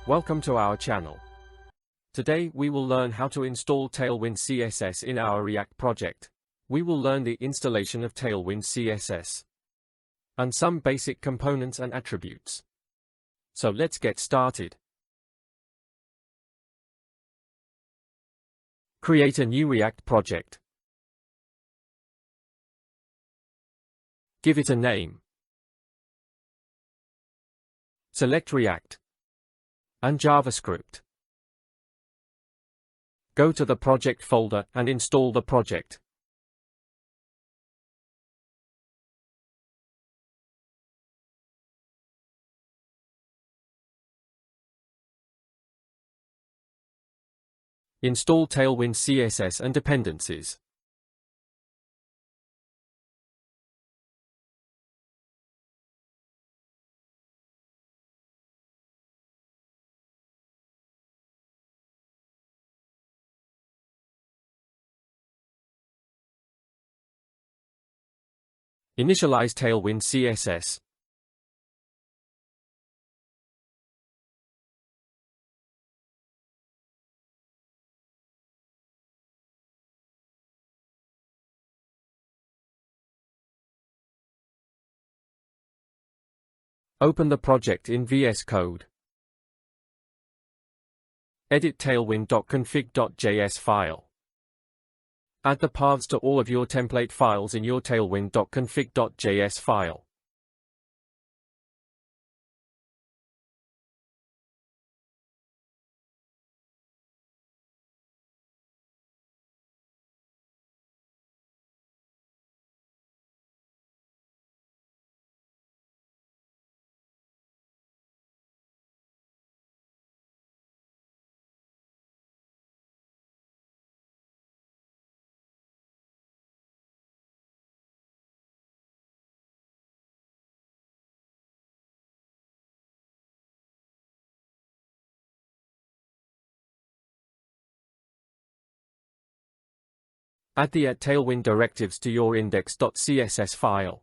Welcome to our channel. Today we will learn how to install Tailwind CSS in our React project. We will learn the installation of Tailwind CSS and some basic components and attributes. So let's get started. Create a new React project. Give it a name. Select React and JavaScript. Go to the project folder and install the project. Install Tailwind CSS and dependencies. Initialize Tailwind CSS. Open the project in VS Code. Edit tailwind.config.js file. Add the paths to all of your template files in your tailwind.config.js file. Add the @tailwind directives to your index.css file.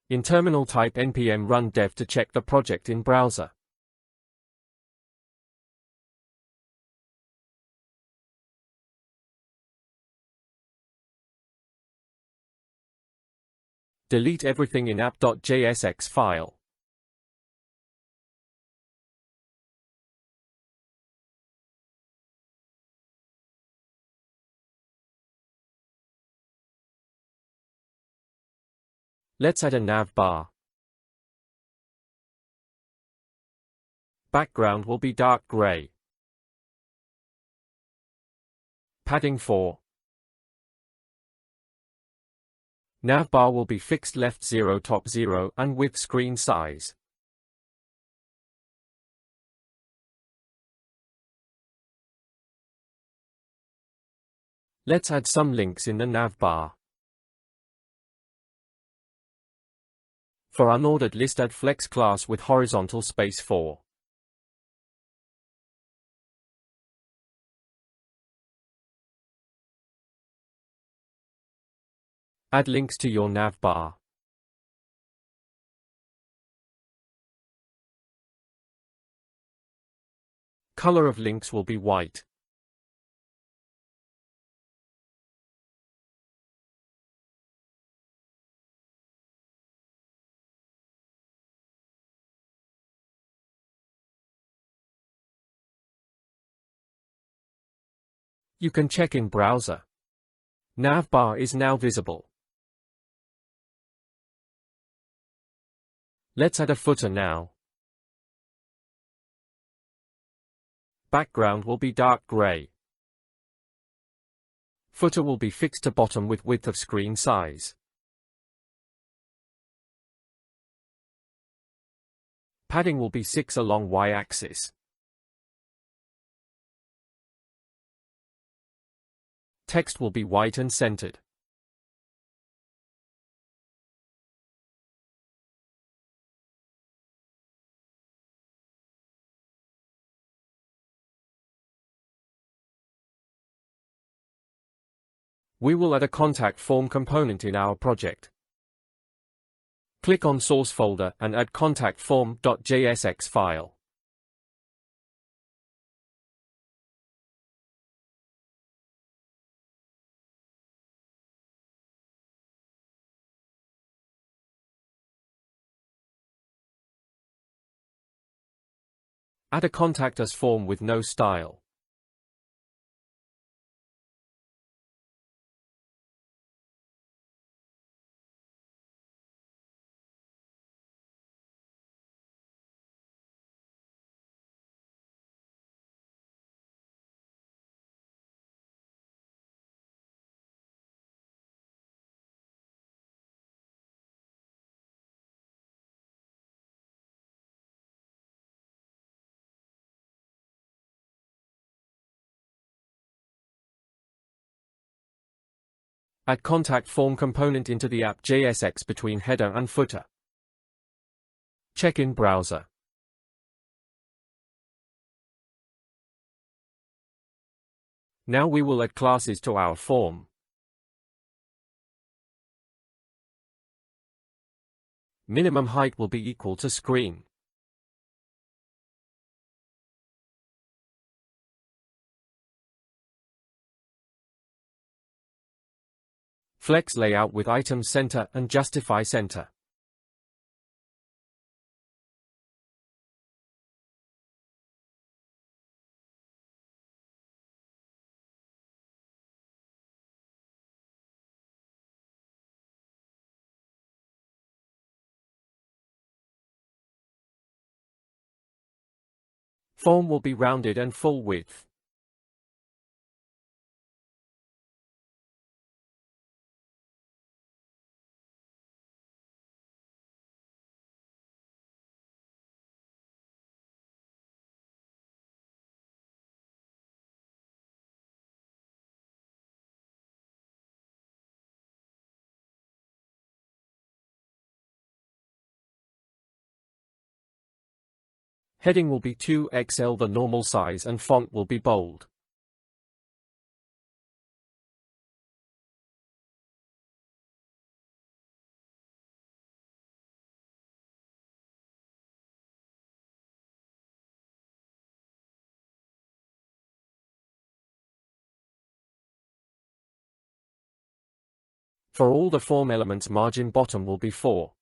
In terminal, type npm run dev to check the project in browser. Delete everything in app.jsx file. Let's add a navbar. Background will be dark gray. Padding 4. Navbar will be fixed left 0 top 0 and width screen size. Let's add some links in the navbar. For unordered list, add flex class with horizontal space 4. Add links to your navbar. Color of links will be white. You can check in browser. Navbar is now visible. Let's add a footer now. Background will be dark gray. Footer will be fixed to bottom with width of screen size. padding will be 6 along y-axis. Text will be white and centered. We will add a contact form component in our project. Click on Source folder and add contact form.jsx file. Add a Contact Us form with no style. Add contact form component into the app JSX between header and footer. Check in browser. Now we will add classes to our form. Minimum height will be equal to screen. Flex layout with item center and justify center. Form will be rounded and full width. Heading will be 2XL the normal size and font will be bold. For all the form elements, margin bottom will be 4.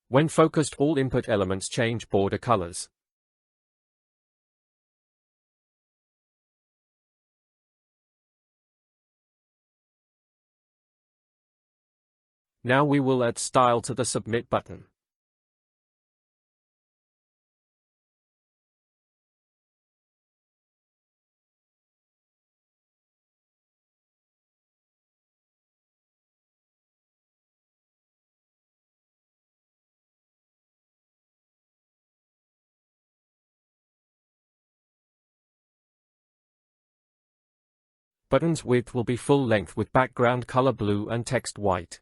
When focused, all input elements change border colors. Now we will add style to the Submit button. Button's width will be full length with background color blue and text white.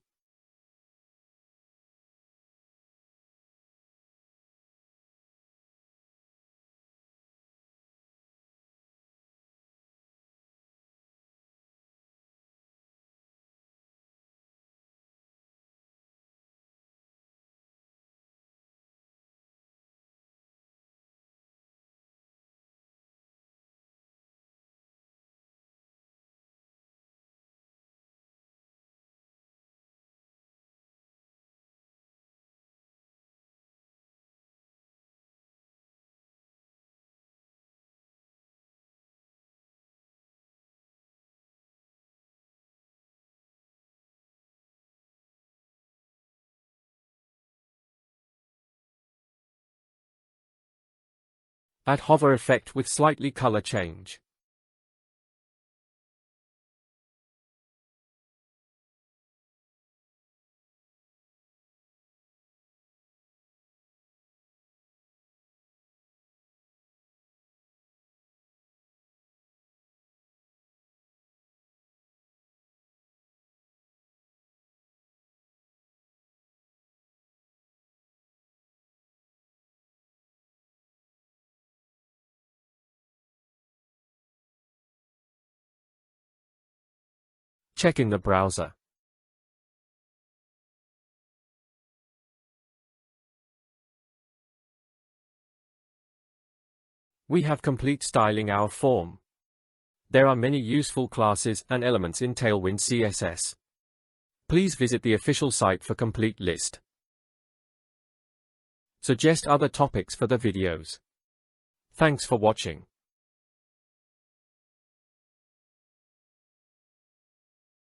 Add hover effect with slightly color change. Check in the browser. We have complete styling our form. There are many useful classes and elements in Tailwind CSS. Please visit the official site for complete list. Suggest other topics for the videos. Thanks for watching.